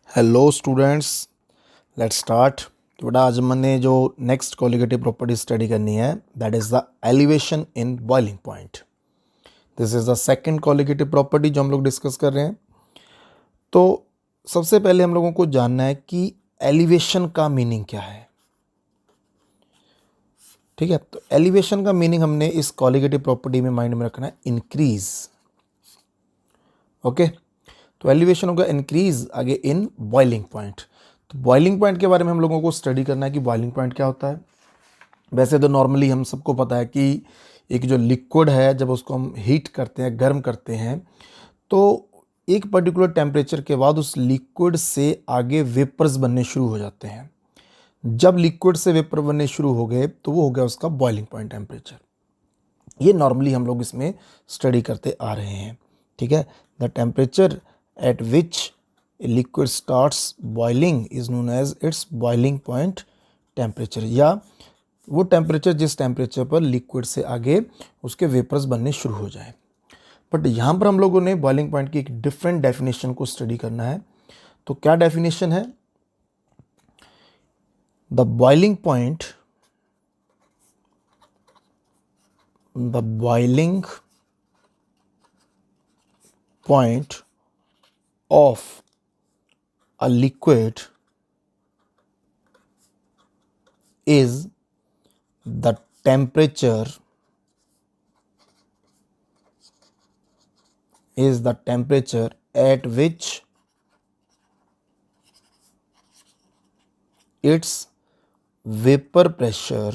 Hello students, let's start. तो बेटा आज मैंने जो नेक्स्ट कोलिगेटिव प्रॉपर्टी स्टडी करनी है that is the elevation in boiling point. This is the second colligative property जो हम लोग डिस्कस कर रहे हैं। तो सबसे पहले हम लोगों को जानना है कि एलिवेशन का मीनिंग क्या है। ठीक है, तो एलिवेशन का मीनिंग हमने इस कोलिगेटिव प्रॉपर्टी में माइंड में रखना है, इंक्रीज। ओके, तो एलिवेशन होगा इंक्रीज आगे इन बॉइलिंग पॉइंट। तो बॉइलिंग पॉइंट के बारे में हम लोगों को स्टडी करना है कि बॉइलिंग पॉइंट क्या होता है। वैसे तो नॉर्मली हम सबको पता है कि एक जो लिक्विड है जब उसको हम हीट करते हैं, गर्म करते हैं, तो एक पर्टिकुलर टेम्परेचर के बाद उस लिक्विड से आगे वेपर्स बनने शुरू हो जाते हैं। जब लिक्विड से वेपर बनने शुरू हो गए तो वो हो गया उसका बॉइलिंग पॉइंट टेम्परेचर। ये नॉर्मली हम लोग इसमें स्टडी करते आ रहे हैं। ठीक है, the temperature at which liquid starts boiling is known as its boiling point temperature, या वो टेम्परेचर जिस टेम्परेचर पर लिक्विड से आगे उसके वेपर्स बनने शुरू हो जाए। बट यहाँ पर हम लोगों ने बॉइलिंग पॉइंट की एक डिफरेंट डेफिनेशन को स्टडी करना है। तो क्या डेफिनेशन है? The boiling point of a liquid is the temperature at which its vapor pressure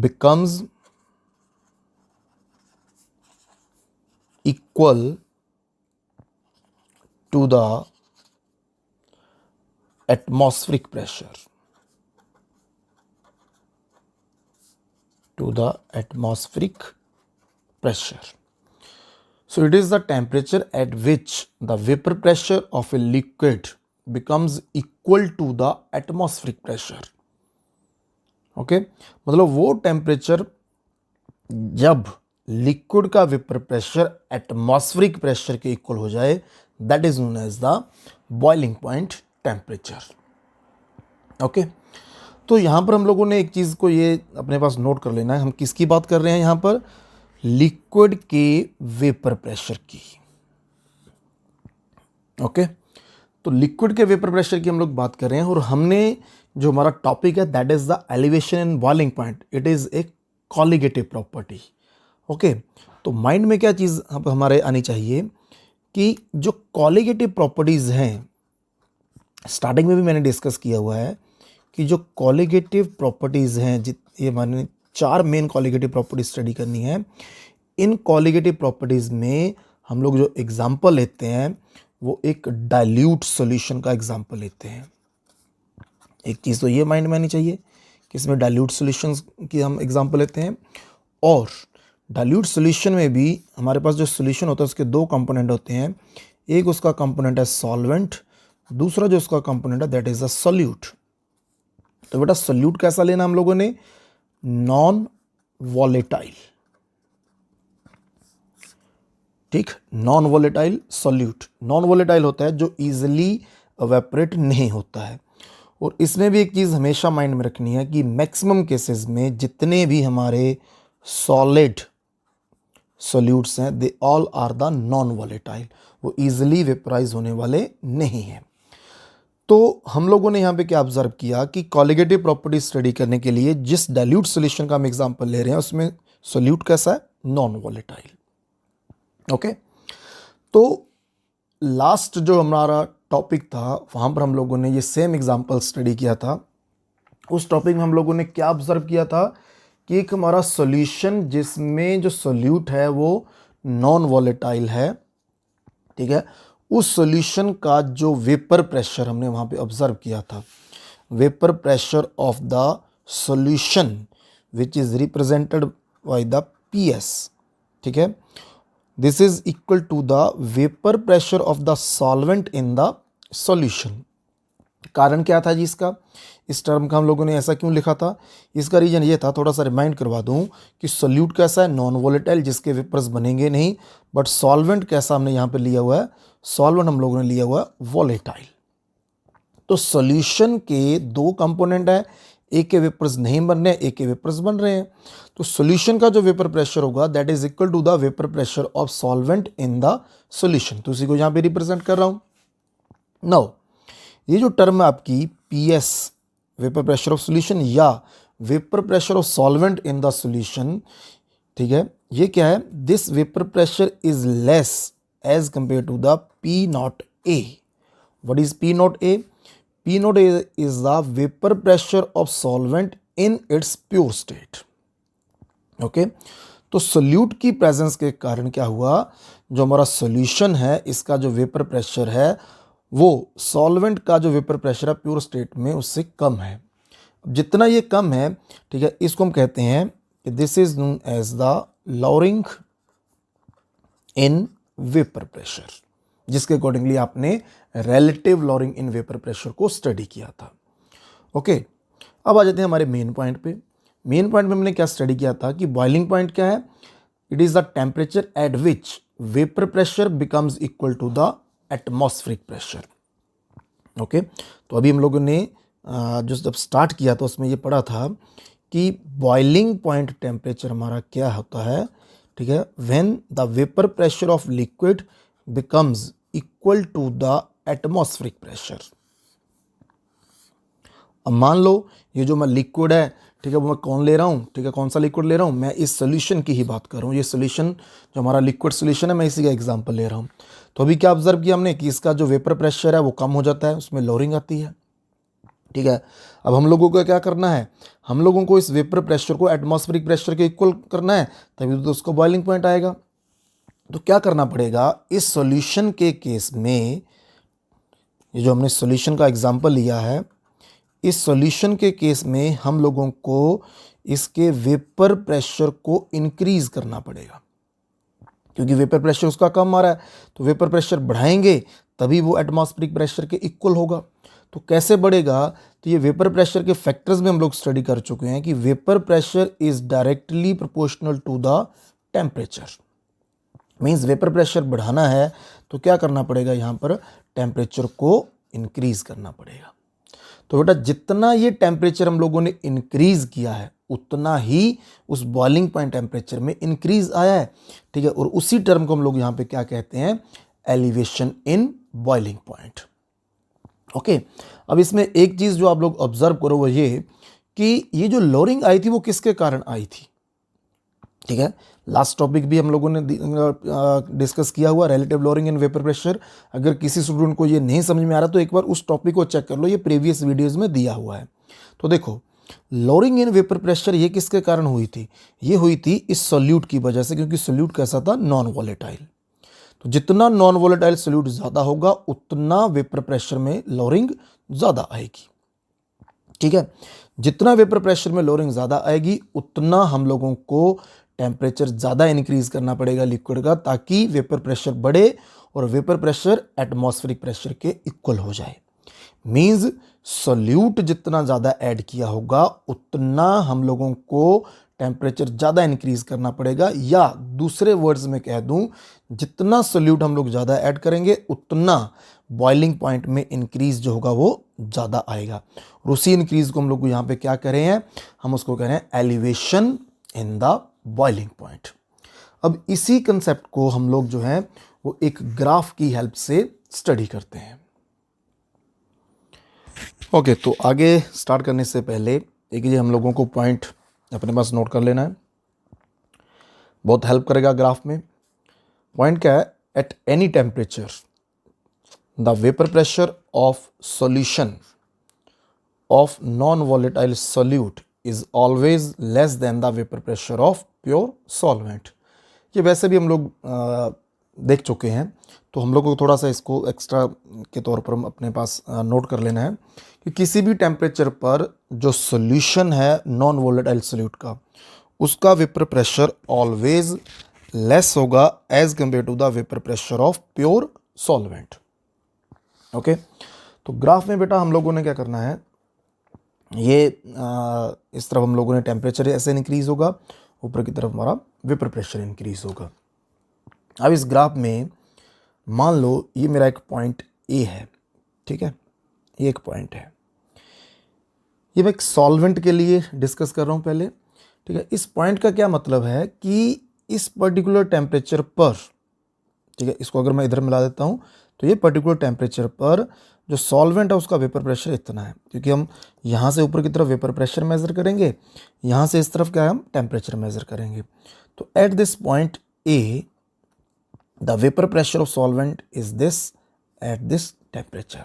becomes equal to the atmospheric pressure. So it is the temperature at which the vapor pressure of a liquid becomes equal to the atmospheric pressure. Okay, मतलब वो temperature जब liquid का vapour pressure atmospheric pressure के equal हो जाए, that is known as the boiling point temperature. Okay, तो यहां पर हम लोगों ने एक चीज को ये अपने पास नोट कर लेना है, हम किसकी बात कर रहे हैं यहां पर? लिक्विड के वेपर प्रेशर की। ओके, तो लिक्विड के वेपर प्रेशर की हम लोग बात कर रहे हैं और हमने जो हमारा टॉपिक है that is the elevation in boiling point. It is a colligative property. Okay, तो माइंड में क्या चीज़ हमारे आनी चाहिए कि जो कॉलिगेटिव प्रॉपर्टीज़ हैं, स्टार्टिंग में भी मैंने डिस्कस किया हुआ है कि जो कॉलिगेटिव प्रॉपर्टीज़ हैं, ये मैंने 4 मेन कॉलिगेटिव प्रॉपर्टीज स्टडी करनी है। इन कॉलिगेटिव प्रॉपर्टीज़ में हम लोग जो एग्जाम्पल लेते हैं वो एक डाइल्यूट सॉल्यूशन का एग्जाम्पल लेते हैं। एक चीज़ तो ये माइंड में आनी चाहिए कि इसमें डाइल्यूट सॉल्यूशंस की हम एग्जाम्पल लेते हैं, और डाइल्यूट सॉल्यूशन में भी हमारे पास जो सॉल्यूशन होता है उसके 2 कंपोनेंट होते हैं। एक उसका कंपोनेंट है सॉल्वेंट, दूसरा जो उसका कंपोनेंट है दैट इज अ सॉल्यूट। तो बेटा सॉल्यूट कैसा लेना हम लोगों ने? Non volatile. ठीक, non volatile solute. Non volatile होता है जो इजिली एवेपोरेट नहीं होता है। और इसमें भी एक चीज़ हमेशा माइंड में रखनी है कि मैक्सिमम केसेस में जितने भी हमारे सॉलिड सॉल्यूट्स हैं they all are the non volatile, वो इजीली वेपराइज होने वाले नहीं हैं। तो हम लोगों ने यहाँ पे क्या ऑब्जर्व किया कि कॉलिगेटिव प्रॉपर्टी स्टडी करने के लिए जिस डाइल्यूट सॉल्यूशन का हम एग्जांपल ले रहे हैं उसमें सॉल्यूट कैसा है? Non volatile. ओके, तो लास्ट जो हमारा टॉपिक था वहाँ पर हम लोगों ने ये सेम एग्जाम्पल स्टडी किया था। उस टॉपिक में हम लोगों ने क्या ऑब्जर्व किया था कि एक हमारा सॉल्यूशन जिसमें जो सॉल्यूट है वो नॉन वॉलेटाइल है। ठीक है, उस सॉल्यूशन का जो वेपर प्रेशर हमने वहाँ पे ऑब्जर्व किया था, vapour pressure of the solution which is represented by the PS। ठीक है, this is equal to the vapour pressure of the solvent in the solution. कारण क्या था जी इसका, इस टर्म का हम लोगों ने ऐसा क्यों लिखा था? इसका रीजन ये था, थोड़ा सा रिमाइंड करवा दूं, कि सोल्यूट कैसा है, नॉन वोलेटाइल, जिसके वेपर्स बनेंगे नहीं। बट सॉल्वेंट कैसा हमने यहाँ पे लिया हुआ है, सॉल्वेंट हम लोगों ने लिया हुआ है वोलेटाइल। तो सॉल्यूशन के दो कंपोनेंट है, एक के वेपर्स नहीं बन रहे हैं, एक के वेपर्स बन रहे हैं। तो सॉल्यूशन का जो वेपर प्रेशर होगा that is equal to the vapour pressure of solvent in the solution. तो उसी को यहाँ पे रिप्रेजेंट कर रहा हूँ। नाउ ये जो टर्म है आपकी PS, vapour pressure of solution, या vapour pressure of solvent in the solution, ठीक है, ये क्या है, this vapour pressure is less as compare to the P naught A. What is P naught A? P naught A is the vapour pressure of solvent in its pure state. Okay, तो solute की presence के कारण क्या हुआ, जो हमारा solution है इसका जो वेपर प्रेशर है वो सॉल्वेंट का जो वेपर प्रेशर है प्योर स्टेट में उससे कम है। जितना ये कम है, ठीक है, इसको हम कहते हैं कि this is known as the lowering in vapour pressure, जिसके अकॉर्डिंगली आपने relative lowering in vapour pressure को स्टडी किया था। ओके, अब आ जाते हैं हमारे मेन पॉइंट पे। मेन पॉइंट में हमने क्या स्टडी किया था कि बॉइलिंग पॉइंट क्या है, it is the temperature at which vapour pressure becomes equal to the atmospheric pressure. Okay, तो अभी हम लोगों ने जो जब स्टार्ट किया तो उसमें ये पढ़ा था कि बॉइलिंग पॉइंट टेम्परेचर हमारा क्या होता है, ठीक है, when the vapour pressure of liquid becomes equal to the atmospheric pressure. अब मान लो ये जो मैं लिक्विड है, ठीक है, वो मैं कौन ले रहा हूँ, ठीक है, कौन सा लिक्विड ले रहा हूँ, मैं इस सोल्यूशन की ही बात कर रहा हूँ। ये सोल्यूशन जो हमारा लिक्विड सोल्यूशन है, मैं इसी का एग्जांपल ले रहा हूँ। तो अभी क्या ऑब्जर्व किया हमने कि इसका जो वेपर प्रेशर है वो कम हो जाता है, उसमें लोअरिंग आती है, ठीक है। अब हम लोगों को क्या करना है, हम लोगों को इस वेपर प्रेशर को एटमॉस्फेरिक प्रेशर के इक्वल करना है, तभी तो उसको बॉइलिंग पॉइंट आएगा। तो क्या करना पड़ेगा, इस सॉल्यूशन के केस में, ये जो हमने सॉल्यूशन का एग्जांपल लिया है, इस सॉल्यूशन के केस में हम लोगों को इसके वेपर प्रेशर को इंक्रीज करना पड़ेगा, क्योंकि वेपर प्रेशर उसका कम आ रहा है। तो वेपर प्रेशर बढ़ाएंगे तभी वो एटमॉस्फेरिक प्रेशर के इक्वल होगा। तो कैसे बढ़ेगा, तो ये वेपर प्रेशर के फैक्टर्स में हम लोग स्टडी कर चुके हैं कि vapour pressure is directly proportional to the temperature. Means vapour pressure बढ़ाना है तो क्या करना पड़ेगा, यहाँ पर टेम्परेचर को इंक्रीज करना पड़ेगा। तो बेटा जितना ये टेम्परेचर हम लोगों ने इंक्रीज किया है उतना ही उस बॉइलिंग पॉइंट टेम्परेचर में इंक्रीज आया है, ठीक है। और उसी टर्म को हम लोग यहाँ पे क्या कहते हैं, elevation in boiling point. Okay, अब इसमें एक चीज जो आप लोग ऑब्जर्व करो वो ये कि ये जो लोअरिंग आई थी वो किसके कारण आई थी, ठीक है। लास्ट टॉपिक भी हम लोगों ने डिस्कस किया हुआ, relative lowering in vapour pressure. अगर किसी स्टूडेंट को ये नहीं समझ में आ रहा तो एक बार उस टॉपिक को चेक कर लो, ये प्रीवियस वीडियोस में दिया हुआ है। तो देखो, लोअरिंग इन वेपर प्रेशर ये किसके कारण हुई थी, ये हुई थी इस सोल्यूट की वजह से, क्योंकि सोल्यूट कैसा था, नॉन वोलेटाइल। तो जितना नॉन वोलेटाइल सोल्यूट ज्यादा होगा उतना वेपर प्रेशर में लोअरिंग ज्यादा आएगी, ठीक है। जितना वेपर प्रेशर में लोअरिंग ज्यादा आएगी उतना हम लोगों को टेम्परेचर ज़्यादा इंक्रीज करना पड़ेगा लिक्विड का, ताकि वेपर प्रेशर बढ़े और वेपर प्रेशर एटमॉस्फेरिक प्रेशर के इक्वल हो जाए। मींस सोल्यूट जितना ज़्यादा ऐड किया होगा उतना हम लोगों को टेम्परेचर ज़्यादा इंक्रीज करना पड़ेगा, या दूसरे वर्ड्स में कह दूं, जितना सोल्यूट हम लोग ज़्यादा ऐड करेंगे उतना बॉइलिंग पॉइंट में इंक्रीज जो होगा वो ज़्यादा आएगा। और उसी इंक्रीज को हम लोग यहाँ पे क्या करें हैं, हम उसको कह रहे हैं elevation in the boiling point. अब इसी कंसेप्ट को हम लोग जो है वो एक ग्राफ की हेल्प से स्टडी करते हैं। ओके, तो आगे स्टार्ट करने से पहले एक ये हम लोगों को पॉइंट अपने पास नोट कर लेना है, बहुत हेल्प करेगा ग्राफ में। पॉइंट क्या है, at any temperature the vapour pressure of solution of non volatile solute is always less than the vapour pressure of pure solvent. ये वैसे भी हम लोग देख चुके हैं, तो हम लोग को थोड़ा सा इसको एक्स्ट्रा के तौर पर हम अपने पास नोट कर लेना है कि किसी भी टेम्परेचर पर जो सॉल्यूशन है नॉन वोलेटाइल सोल्यूट का, उसका वेपर प्रेशर ऑलवेज लेस होगा as compare to the vapour pressure of pure solvent. Okay, तो ग्राफ में बेटा हम लोगों ने क्या करना है, ये इस तरफ हम लोगों ने टेम्परेचर ऐसे इंक्रीज होगा, ऊपर की तरफ हमारा वेपर प्रेशर इंक्रीज होगा। अब इस ग्राफ में मान लो ये मेरा एक पॉइंट ए है, ठीक है, ये एक पॉइंट है, ये मैं एक सॉल्वेंट के लिए डिस्कस कर रहा हूँ पहले, ठीक है। इस पॉइंट का क्या मतलब है कि इस पर्टिकुलर टेम्परेचर पर, ठीक है, इसको अगर मैं इधर मिला देता हूँ तो ये पर्टिकुलर टेम्परेचर पर जो सॉल्वेंट है उसका वेपर प्रेशर इतना है, क्योंकि हम यहाँ से ऊपर की तरफ वेपर प्रेशर मेज़र करेंगे, यहाँ से इस तरफ क्या है, हम टेम्परेचर मेज़र करेंगे। तो at this point A the vapour pressure of solvent is this at this temperature.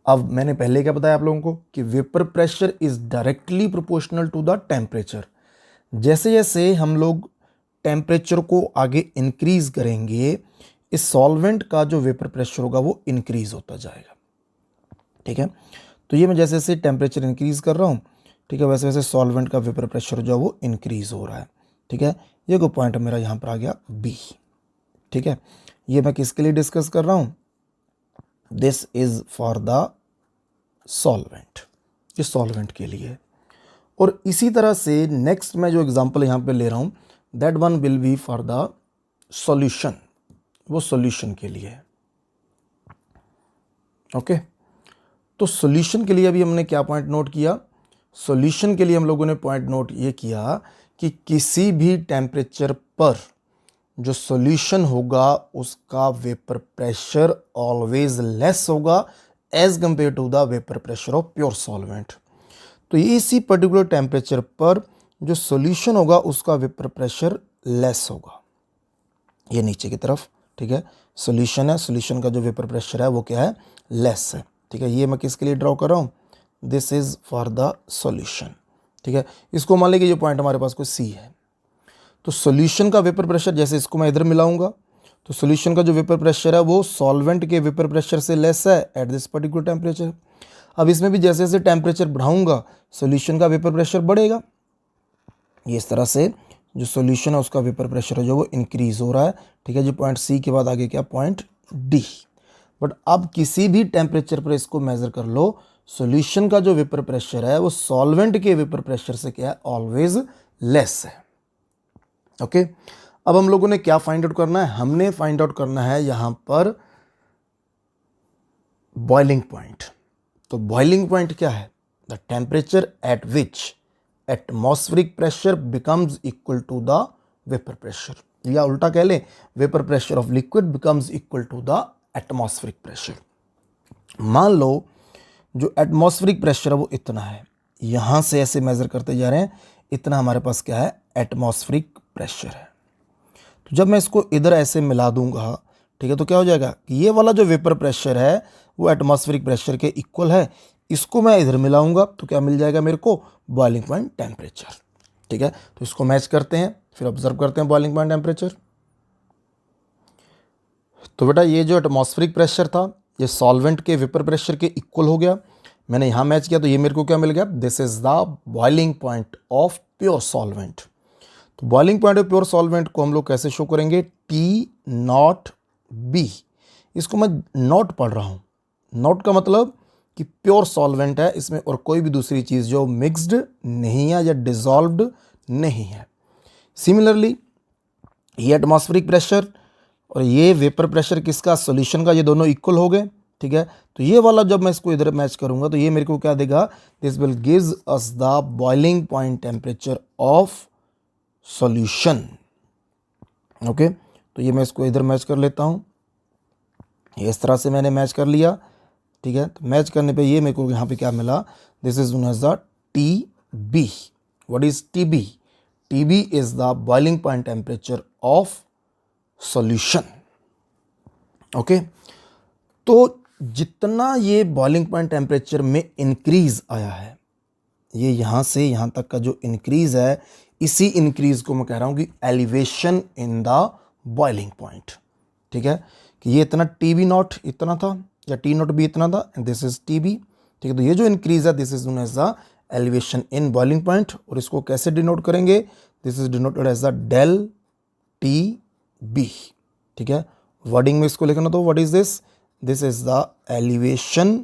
अब मैंने पहले क्या बताया आप लोगों को कि vapour pressure is directly proportional to the temperature. जैसे जैसे हम लोग टेम्परेचर को आगे इंक्रीज करेंगे, इस सॉल्वेंट का जो वेपर प्रेशर होगा वो इंक्रीज होता जाएगा, ठीक है। तो ये मैं जैसे जैसे टेम्परेचर इंक्रीज कर रहा हूँ, ठीक है, वैसे वैसे सॉल्वेंट का वेपर प्रेशर जो है वो इंक्रीज हो रहा है, ठीक है। ये को पॉइंट मेरा यहाँ पर आ गया बी, ठीक है। ये मैं किसके लिए डिस्कस कर रहा हूँ, this is for the solvent, ये सॉल्वेंट के लिए। और इसी तरह से नेक्स्ट मैं जो एग्जांपल यहाँ पे ले रहा हूँ that one will be for the solution, वो सॉल्यूशन के लिए है, ओके। तो सॉल्यूशन के लिए अभी हमने क्या पॉइंट नोट किया, सॉल्यूशन के लिए हम लोगों ने पॉइंट नोट ये किया कि किसी भी टेम्परेचर पर जो सॉल्यूशन होगा उसका वेपर प्रेशर ऑलवेज लेस होगा as compare to the vapour pressure of pure solvent. तो इसी पर्टिकुलर टेम्परेचर पर जो सॉल्यूशन होगा उसका वेपर प्रेशर लेस होगा, ये नीचे की तरफ, ठीक है। सॉल्यूशन है, सॉल्यूशन का जो वेपर प्रेशर है वो क्या है, लेस है, ठीक है। ये मैं किसके लिए ड्रॉ कर रहा हूँ, this is for the solution, ठीक है। इसको मान लीजिए ये पॉइंट हमारे पास कोई सी है, तो सॉल्यूशन का वेपर प्रेशर जैसे इसको मैं इधर मिलाऊंगा तो सॉल्यूशन का जो वेपर प्रेशर है वो सॉल्वेंट के वेपर प्रेशर से लेस है एट दिस पर्टिकुलर टेम्परेचर। अब इसमें भी जैसे जैसे टेम्परेचर बढ़ाऊंगा सॉल्यूशन का वेपर प्रेशर बढ़ेगा, ये इस तरह से जो सॉल्यूशन है उसका वेपर प्रेशर है जो वो इंक्रीज हो रहा है, ठीक है जी। पॉइंट सी के बाद आगे क्या, पॉइंट डी। बट अब किसी भी टेम्परेचर पर इसको मेजर कर लो, सॉल्यूशन का जो वेपर प्रेशर है वो सॉल्वेंट के वेपर प्रेशर से क्या है, ऑलवेज लेस है, ओके। अब हम लोगों ने क्या फाइंड आउट करना है, हमने फाइंड आउट करना है यहां पर बॉइलिंग पॉइंट। तो बॉइलिंग पॉइंट क्या है, the temperature at which atmospheric pressure becomes equal to the vapour pressure, या उल्टा कह लें vapour pressure of liquid becomes equal to the atmospheric pressure. मान लो जो एटमॉस्फेरिक प्रेशर है वो इतना है, यहां से ऐसे मेजर करते जा रहे हैं, इतना हमारे पास क्या है, एटमॉस्फेरिक प्रेशर है। तो जब मैं इसको इधर ऐसे मिला दूंगा, ठीक है, तो क्या हो जाएगा कि ये वाला जो वेपर प्रेशर है वो एटमॉस्फेरिक प्रेशर के इक्वल है, इसको मैं इधर मिलाऊंगा तो क्या मिल जाएगा मेरे को, बॉइलिंग पॉइंट टेम्परेचर, ठीक है। तो इसको मैच करते हैं, फिर ऑब्जर्व करते हैं बॉइलिंग पॉइंट टेम्परेचर। तो बेटा ये जो एटमॉस्फेरिक प्रेशर था ये सॉल्वेंट के वेपर प्रेशर के इक्वल हो गया, मैंने यहाँ मैच किया तो ये मेरे को क्या मिल गया, this is the boiling point of pure solvent. तो boiling point of pure solvent को हम लोग कैसे शो करेंगे, टी नॉट बी। इसको मैं नॉट पढ़ रहा हूँ, नॉट का मतलब कि प्योर सॉल्वेंट है, इसमें और कोई भी दूसरी चीज़ जो मिक्स्ड नहीं है या डिसॉल्व्ड नहीं है। सिमिलरली ये एटमॉस्फेरिक प्रेशर और ये वेपर प्रेशर किसका, सॉल्यूशन का, ये दोनों इक्वल हो गए, ठीक है। तो ये वाला जब मैं इसको इधर मैच करूंगा तो ये मेरे को क्या देगा, this will gives us the boiling point temperature of solution, okay. तो ये मैं इसको इधर मैच कर लेता हूँ, इस तरह से मैंने मैच कर लिया, ठीक है। तो मैच करने पे ये मेरे को यहाँ पे क्या मिला, this is known as the T B. What is T B, T B is the boiling point temperature of solution, okay. तो जितना ये बॉइलिंग पॉइंट टेम्परेचर में इंक्रीज आया है, ये यहाँ से यहाँ तक का जो इंक्रीज है, इसी इंक्रीज को मैं कह रहा हूँ कि elevation in the boiling point, ठीक है। कि ये इतना टी बी नॉट इतना था या टी नॉट बी इतना था, and this is T B, ठीक है। तो ये जो इंक्रीज है this is known as the elevation in boiling point, और इसको कैसे डिनोट करेंगे, this is denoted as the del T B, ठीक है। वर्डिंग में इसको लिखना, तो what is this, this is the elevation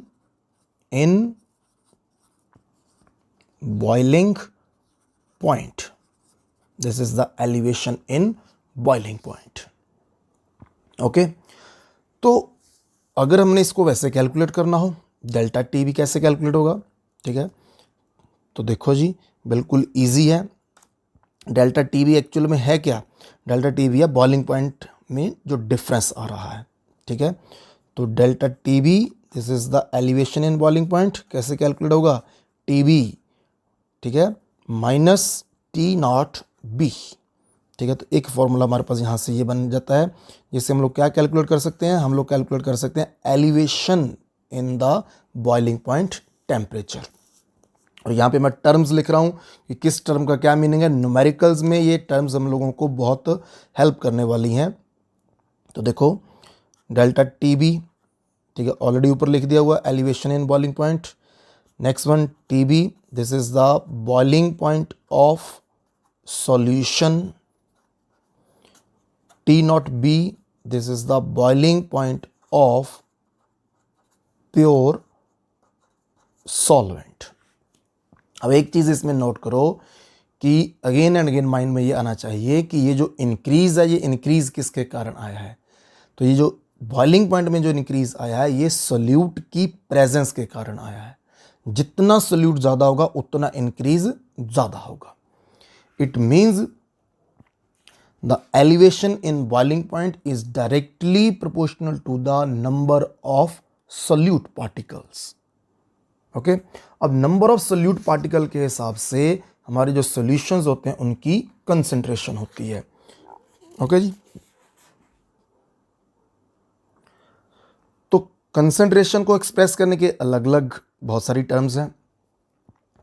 in boiling point. This is the elevation in boiling point. Okay तो अगर हमने इसको वैसे कैलकुलेट करना हो, डेल्टा टी भी कैसे कैलकुलेट होगा, ठीक है। तो देखो जी, बिल्कुल इजी है। डेल्टा टी भी एक्चुअल में है क्या, डेल्टा टी भी है बॉइलिंग पॉइंट में जो डिफरेंस आ रहा है, ठीक है। तो delta T B, this is the elevation in boiling point, कैसे कैलकुलेट होगा, टी बी, ठीक है, माइनस टी नॉट बी, ठीक है। तो एक फॉर्मूला हमारे पास यहाँ से ये बन जाता है, जिससे हम लोग क्या कैलकुलेट कर सकते हैं, हम लोग कैलकुलेट कर सकते हैं elevation in the boiling point temperature. और यहाँ पे मैं टर्म्स लिख रहा हूँ कि किस टर्म का क्या मीनिंग है। न्यूमेरिकल्स में ये टर्म्स हम लोगों को बहुत हेल्प करने वाली हैं। तो देखो डेल्टा टी बी, ठीक है, ऑलरेडी ऊपर लिख दिया हुआ, elevation in boiling point. Next one T B, this is the boiling point of solution. T naught B, this is the boiling point of pure solvent. अब एक चीज़ इसमें नोट करो कि अगेन एंड अगेन माइंड में ये आना चाहिए कि ये जो इंक्रीज है, ये इंक्रीज किसके कारण आया है। तो ये जो बॉइलिंग पॉइंट में जो इंक्रीज आया है, ये सोल्यूट की प्रेजेंस के कारण आया है। जितना सोल्यूट ज़्यादा होगा उतना इंक्रीज ज़्यादा होगा। It means the elevation in boiling point is directly proportional to the number of solute particles. Okay अब नंबर ऑफ सोल्यूट पार्टिकल के हिसाब से हमारे जो सॉल्यूशंस होते हैं उनकी कंसेंट्रेशन होती है। ओके जी, तो कंसेंट्रेशन को एक्सप्रेस करने के अलग अलग बहुत सारी टर्म्स हैं,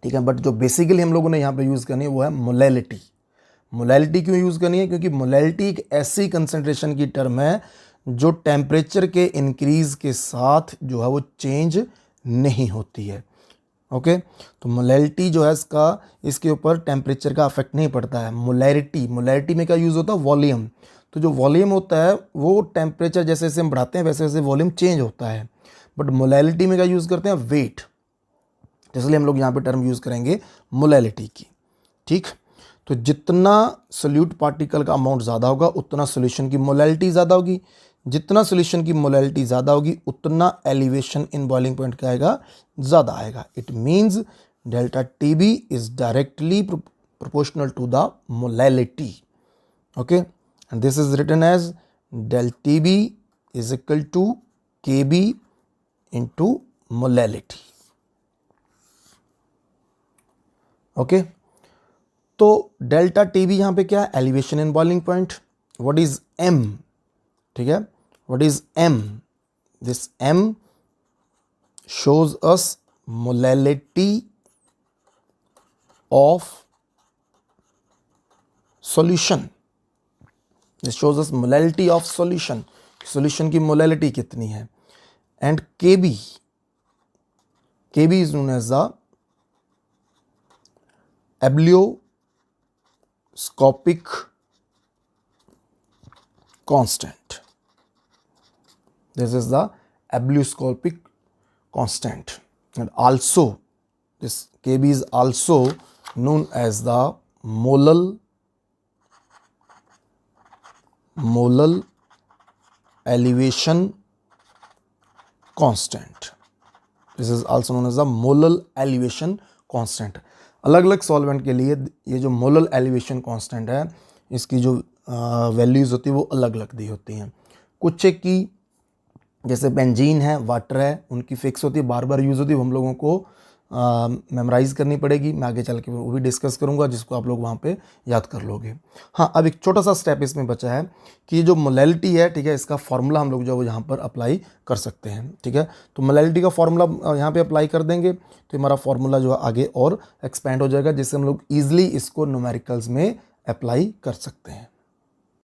ठीक है। बट जो बेसिकली हम लोगों ने यहाँ पे यूज़ करनी है वो है मोलैलिटी। मोलैलिटी क्यों यूज़ करनी है, क्योंकि मोलैलिटी एक ऐसी कंसंट्रेशन की टर्म है जो टेम्परेचर के इंक्रीज़ के साथ जो है वो चेंज नहीं होती है। ओके तो मोलैलिटी जो है इसके ऊपर टेम्परेचर का अफेक्ट नहीं पड़ता है। मोलैरिटी में क्या यूज़ होता है, वॉल्यूम। तो जो वॉल्यूम होता है वो टेम्परेचर जैसे जैसे हम बढ़ाते हैं वैसे वैसे वॉल्यूम चेंज होता है। बट मोलैलिटी में क्या यूज़ करते हैं, वेट। इसलिए हम लोग यहाँ पे टर्म यूज़ करेंगे मोलैलिटी की, ठीक। तो जितना सोल्यूट पार्टिकल का अमाउंट ज़्यादा होगा उतना सोल्यूशन की मोलैलिटी ज़्यादा होगी। जितना सोल्यूशन की मोलैलिटी ज़्यादा होगी उतना एलिवेशन इन बॉइलिंग पॉइंट क्या आएगा, ज़्यादा आएगा। It means delta T B is directly proportional to the molality. Okay and this is written as del T B is equal to K B into molality. Okay तो delta T B यहाँ पे क्या है, elevation in boiling point. What is M, ठीक है, what is M, this M shows us molality of solution. This shows us molality of solution, solution की molality कितनी है। And K B is known as the ebullioscopic constant. This is the ebullioscopic constant, and also this Kb is also known as the molar elevation constant. This is also known as the molar elevation constant. अलग अलग solvent के लिए ये जो molar elevation constant है, इसकी जो values होती है वो अलग अलग दी होती हैं। कुछ की जैसे बेंजीन है, वाटर है, उनकी फिक्स होती है, बार बार यूज़ होती है, वो हम लोगों को मेमोराइज़ करनी पड़ेगी। मैं आगे चल के वो भी डिस्कस करूँगा, जिसको आप लोग वहाँ पे याद कर लोगे। हाँ, अब एक छोटा सा स्टेप इसमें बचा है कि जो मोलैलिटी है, ठीक है, इसका फॉर्मूला हम लोग जो है यहाँ पर अप्लाई कर सकते हैं, ठीक है। तो मोलैलिटी का फॉर्मूला यहाँ पे अप्लाई कर देंगे तो हमारा फॉर्मूला जो है आगे और एक्सपेंड हो जाएगा, जिससे हम लोग ईजिली इसको न्यूमेरिकल्स में अप्लाई कर सकते हैं।